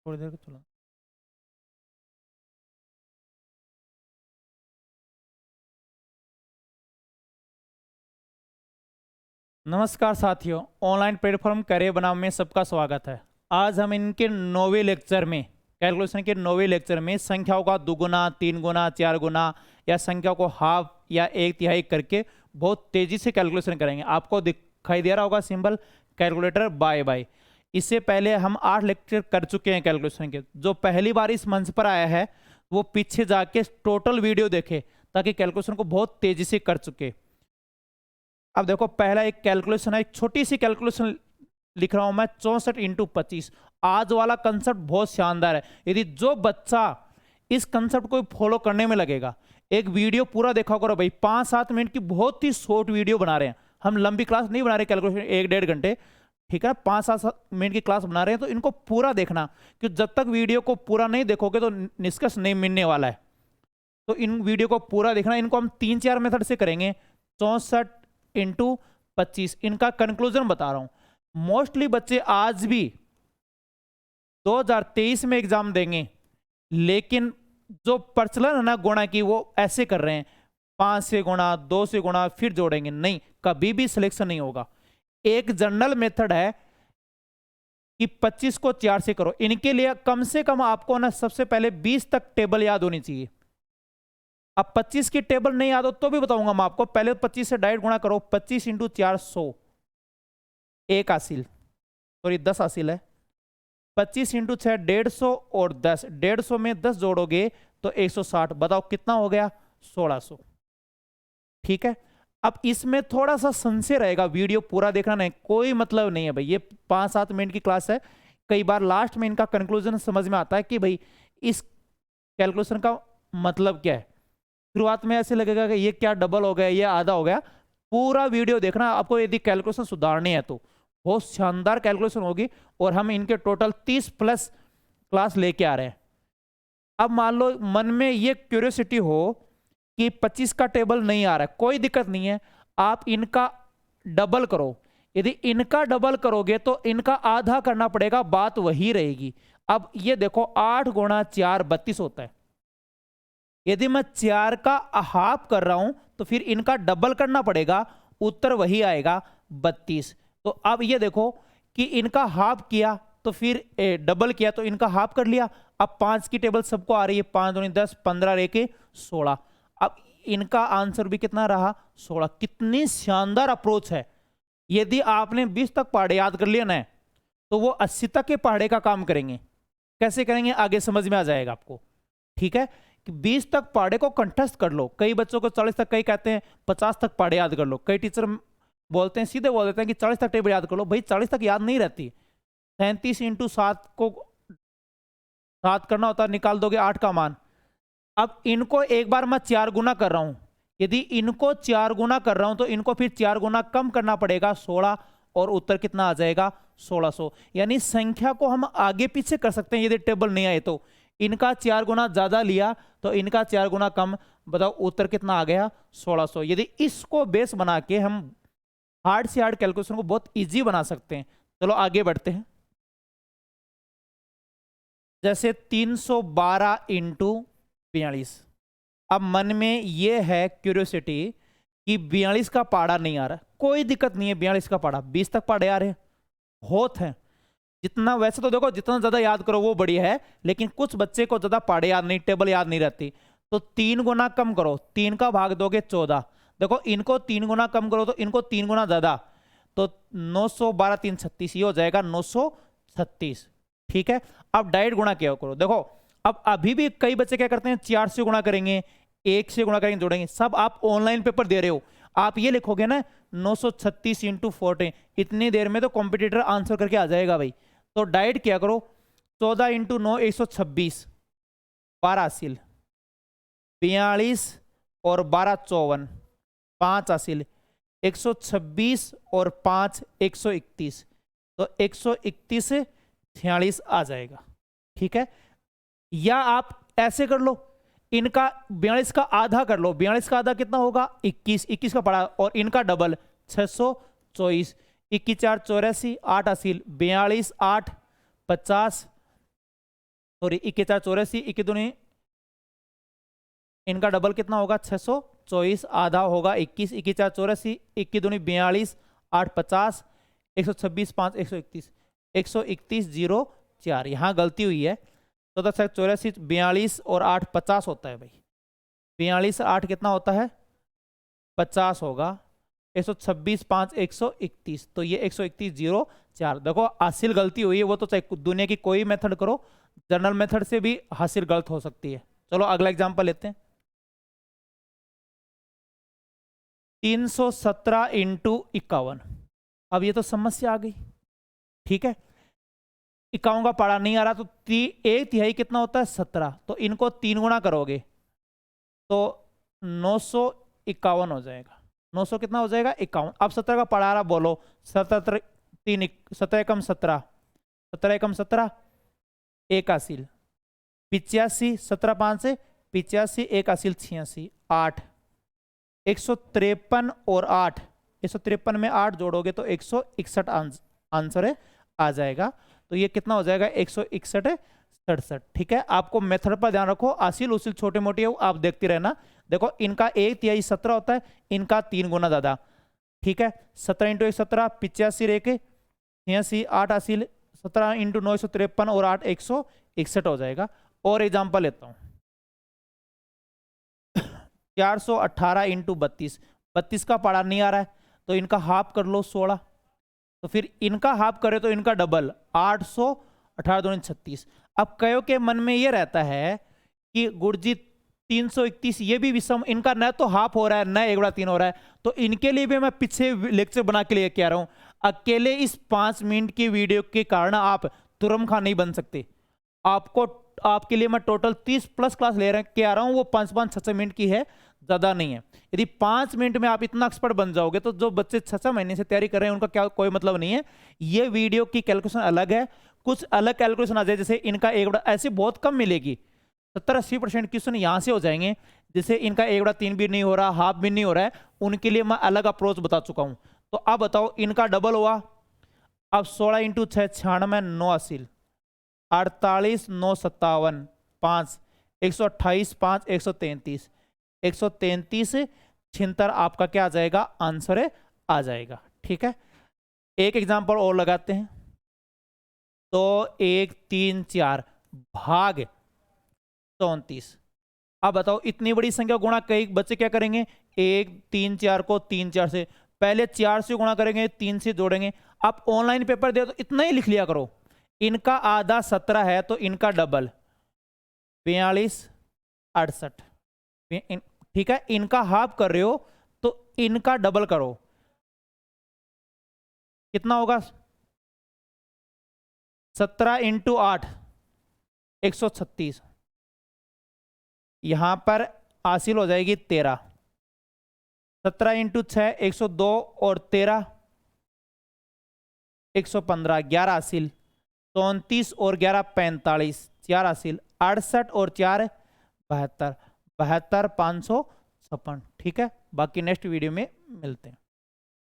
थोड़ी देर चला। नमस्कार साथियों, ऑनलाइन प्लेटफॉर्म करियर बनाम में सबका स्वागत है। आज हम इनके 9वें लेक्चर में, कैलकुलेशन के 9वें लेक्चर में संख्याओं का दुगुना, तीन गुना, चार गुना या संख्या को हाफ या एक तिहाई करके बहुत तेजी से कैलकुलेशन करेंगे। आपको दिखाई दे रहा होगा सिंबल कैलकुलेटर बाय बाय। इससे पहले हम 8 लेक्चर कर चुके हैं कैलकुलेशन के। जो पहली बार इस मंच पर आया है वो पीछे जाके टोटल वीडियो देखे ताकि कैलकुलेशन को बहुत तेजी से कर चुके। अब देखो, पहला एक कैलकुलेशन है, एक छोटी सी कैलकुलेशन लिख रहा हूं मैं, 64 × 25। आज वाला कंसेप्ट बहुत शानदार है। यदि जो बच्चा इस कंसेप्ट को फॉलो करने में लगेगा, एक वीडियो पूरा देखा करो भाई, 5-7 मिनट की बहुत ही शॉर्ट वीडियो बना रहे हैं हम, लंबी क्लास नहीं बना रहे कैलकुलेशन 1-1.5 घंटे, ठीक है, 5-7 मिनट की क्लास बना रहे हैं। तो इनको पूरा देखना, क्योंकि जब तक वीडियो को पूरा नहीं देखोगे तो निष्कर्ष नहीं मिलने वाला है। तो इन वीडियो को पूरा देखना। इनको हम 3-4 मेथड से करेंगे। 64 × 25 इनका कंक्लूजन बता रहा हूं। मोस्टली बच्चे आज भी 2023 में एग्जाम देंगे, लेकिन जो प्रचलन है ना गुणा की, वो ऐसे कर रहे हैं, 5 से गुणा, 2 से गुणा, फिर जोड़ेंगे। नहीं, कभी भी सिलेक्शन नहीं होगा। एक जनरल मेथड है कि 25 को 4 से करो। इनके लिए कम से कम आपको ना सबसे पहले 20 तक टेबल याद होनी चाहिए। अब 25 की टेबल नहीं याद हो तो भी बताऊंगा मैं आपको। पहले 25 से डायरेक्ट गुणा करो। 25 × 4 100, एक हासिल, सॉरी 10 हासिल है। 25 × 6 150 और 10, 150 में 10 जोड़ोगे तो 160। बताओ कितना हो गया? 1600। ठीक है। अब इसमें थोड़ा सा संशय रहेगा, वीडियो पूरा देखना नहीं, कोई मतलब नहीं है भाई, ये 5-7 मिनट की क्लास है। कई बार लास्ट में इनका कंक्लूजन समझ में आता है कि भाई इस कैलकुलेशन का मतलब क्या है। शुरुआत में ऐसे लगेगा कि ये क्या डबल हो गया, ये आधा हो गया। पूरा वीडियो देखना आपको, यदि कैलकुलेशन सुधारनी है तो बहुत शानदार कैलकुलेशन होगी। और हम इनके टोटल 30+ क्लास लेके आ रहे हैं। अब मान लो मन में ये क्यूरियोसिटी हो कि 25 का टेबल नहीं आ रहा है, कोई दिक्कत नहीं है, आप इनका डबल करो। यदि इनका डबल करोगे तो इनका आधा करना पड़ेगा, बात वही रहेगी। अब ये देखो, 8 × 4 32 होता है। यदि मैं 4 का हाफ कर रहा हूं तो फिर इनका डबल करना पड़ेगा, उत्तर वही आएगा 32। तो अब ये देखो कि इनका हाफ किया तो फिर डबल किया तो इनका हाफ कर लिया। अब 5 की टेबल सबको आ रही है, 5 दूनी 10, 15 रह के 16। अब इनका आंसर भी कितना रहा? 16। कितनी शानदार अप्रोच है। यदि आपने 20 तक पहाड़े याद कर लिया ना, तो वो 80 तक के पहाड़े का काम करेंगे। कैसे करेंगे आगे समझ में आ जाएगा आपको, ठीक है। कि 20 तक पहाड़े को कंठस्थ कर लो। कई बच्चों को 40 तक, कई कहते हैं 50 तक पहाड़े याद कर लो। कई टीचर बोलते हैं, सीधे बोल देते हैं कि 40 तक टेबल याद कर लो। भाई 40 तक याद नहीं रहती। 37 × 7 को 7 करना होता है, निकाल दोगे 8 का मान। अब इनको एक बार मैं 4 गुना कर रहा हूं। यदि इनको 4 गुना कर रहा हूं तो इनको फिर 4 गुना कम करना पड़ेगा, 16। और उत्तर कितना आ जाएगा? 1600। यानी संख्या को हम आगे पीछे कर सकते हैं यदि टेबल नहीं आए तो। इनका 4 गुना ज्यादा लिया तो इनका 4 गुना कम। बताओ उत्तर कितना आ गया? 1600। यदि इसको बेस बना के हम हार्ड से हार्ड कैलकुलेशन को बहुत इजी बना सकते हैं। चलो आगे बढ़ते हैं। जैसे 312 × 42। अब मन में ये है क्यूरियोसिटी कि 42 का पहाड़ा नहीं आ रहा। कोई दिक्कत नहीं है, 42 का पहाड़ा 20 तक पहाड़े आ रहे हैं, बहुत है। जितना वैसे तो देखो, जितना ज्यादा याद करो वो बढ़िया है, लेकिन कुछ बच्चे को ज्यादा पहाड़े याद नहीं, टेबल याद नहीं रहती। तो 3 गुना कम करो, 3 का भाग दोगे 14। देखो इनको 3 गुना कम करो तो इनको 3 गुना ज्यादा, तो 912 3 36, ये हो जाएगा 936। ठीक है। अब डायरेक्ट गुणा क्या करो। देखो अब अभी भी कई बच्चे क्या करते हैं, 4 से गुणा करेंगे, 1 से गुणा करेंगे, जोड़ेंगे। सब आप ऑनलाइन पेपर दे रहे हो, आप ये लिखोगे ना 936 × 14, इतनी देर में तो कॉम्पिटिटर आंसर करके आ जाएगा भाई। तो डायरेक्ट क्या करो, 14 × 9 126, 12 हासिल, 42 और 12 54, 5 हासिल, 126 और 5 131, तो 131 से 46 आ जाएगा। ठीक है। या आप ऐसे कर लो, इनका 42 का आधा कर लो। 42 का आधा कितना होगा? 21। 21 का पड़ा, और इनका डबल 624। 21 4 84, 8 हासिल, 42 8 50, सॉरी 21 4 84, 21 दूनी, इनका डबल कितना होगा 624, आधा होगा 21, 21 4 84, 21 दूनी 42, 8 50, 126 5 131, 131 0 4, यहाँ गलती हुई है। 14 84, 42 और 8 50 होता है भाई, 42 8 कितना होता है 50 होगा, 126 5 131, तो ये 131 0 4। देखो हासिल गलती हुई है, वो तो चाहे दुनिया की कोई मेथड करो, जनरल मेथड से भी हासिल गलत हो सकती है। चलो अगला एग्जांपल लेते हैं। 317 इंटू 51, अब ये तो समस्या आ गई, ठीक है। 51 का पढ़ा नहीं आ रहा, तो 1/3 कितना होता है 17, तो इनको 3 गुना करोगे तो 951 हो जाएगा। 900 कितना हो जाएगा 51। अब 17 का पढ़ा रहा, बोलो 17 3 17 एकम 17, 17 एकम 17, 1 हासिल 85, 17 5 से 85, 1 हासिल 86, 8, 153 और 8, 153 में 8 जोड़ोगे तो 161 आंसर आ जाएगा। तो ये कितना हो जाएगा 161 67, ठीक है। आपको मेथड पर ध्यान रखो, हासिल उसिल छोटे मोटे आप देखते रहना। देखो इनका 1/3 17 होता है, इनका 3 गुना ज्यादा, ठीक है। 17 इंटू 1 17, 85 1 86, 8 हासिल 17 इंटू 9 153 और 8 161 हो जाएगा। और एग्जाम्पल लेता हूं 418 इंटू 32, 32 का पढ़ा नहीं आ रहा है, तो इनका हाफ कर लो 16, तो फिर इनका हाफ करे तो इनका डबल 818 2 36। अब कयो के मन में ये रहता है कि गुरुजी 331 ये भी विषम, इनका न तो हाफ हो रहा है न 1/3 हो रहा है, तो इनके लिए भी मैं पीछे लेक्चर बना के लेके आ रहा हूं। अकेले इस 5 मिनट की वीडियो के कारण आप तुरम खां नहीं बन सकते। आपके लिए मैं टोटल 30 प्लस क्लास ले के आ रहा हूं, वो 5-5 6-6 मिनट की है, ज्यादा नहीं है। यदि 5 मिनट में आप इतना एक्सपर्ट बन जाओगे तो जो बच्चे 6-6 महीने से तैयारी कर रहे हैं उनका क्या कोई मतलब नहीं है। ये वीडियो की कैलकुलेशन अलग है, कुछ अलग कैलकुलेशन आ जाए, जैसे इनका 1/, ऐसे बहुत कम मिलेगी, 70-80% क्वेश्चन यहां से हो जाएंगे। जैसे इनका 1/3 भी नहीं हो रहा, हाफ भी नहीं हो रहा है, उनके लिए मैं अलग अप्रोच बता चुका हूं। तो अब बताओ इनका डबल हुआ, अब 16 इंटू 6 96, 9 हासिल 48 9 57 5, 128 5 133, 133 76 आपका क्या आ जाएगा आंसर आ जाएगा, ठीक है। एक एग्जांपल और लगाते हैं, तो 1 3 4 भाग 34। अब बताओ इतनी बड़ी संख्या गुणा कई बच्चे क्या करेंगे, 1 3 4 को 3 4 से, पहले 4 से गुणा करेंगे, 3 से जोड़ेंगे। आप ऑनलाइन पेपर दे तो इतना ही लिख लिया करो। इनका आधा 17 है तो इनका डबल 42 68, ठीक है। इनका हाफ कर रहे हो तो इनका डबल करो, कितना होगा 17 इंटू 8 136, यहां पर हासिल हो जाएगी 13, 17 इंटू 6 102 और 13 115, 11 हासिल 34 और 11 45, 4 हासिल 68 और 4 72, 72 556, ठीक है। बाकी नेक्स्ट वीडियो में मिलते हैं।